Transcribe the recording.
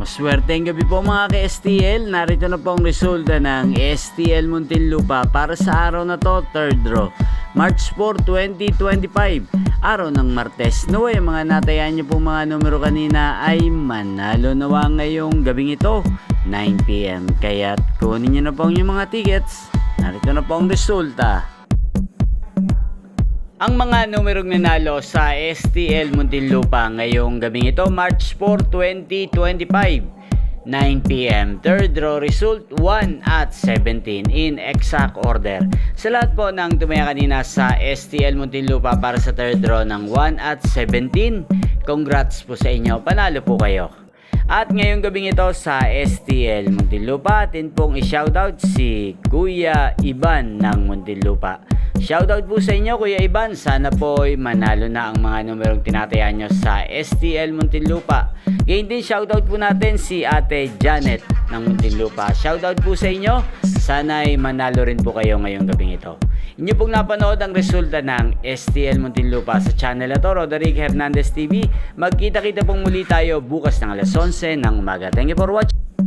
Maswerteng gabi po mga ka-STL. Narito na po ang resulta ng STL Muntinlupa para sa araw na to, 3rd draw, March 4, 2025. Araw ng Martes. Naway mga natayan nyo po mga numero kanina ay manalo nawa ngayong gabing ito, 9 PM. Kaya't kunin nyo na po ang inyong mga tickets. Narito na po ang resulta. Ang mga numerong nanalo sa STL Muntinlupa ngayong gabing ito, March 4, 2025, 9 PM. Third draw result 1 at 17 in exact order. Sa lahat po ng tumaya kanina sa STL Muntinlupa para sa third draw ng 1 at 17, congrats po sa inyo, panalo po kayo. At ngayong gabing ito sa STL Muntinlupa, atin pong i-shoutout si Kuya Iban ng Muntinlupa. Shoutout po sa inyo Kuya Iban, sana po ay manalo na ang mga numerong tinatayaan nyo sa STL Muntinlupa. Ngayon din shoutout po natin si Ate Janet ng Muntinlupa. Shoutout po sa inyo, sana ay manalo rin po kayo ngayong gabing ito. Inyo pong napanood ang resulta ng STL Muntinlupa sa channel na to, Roderick Hernandez TV. Magkita-kita pong muli tayo bukas ng alas 11 ng umaga. Thank you for watching.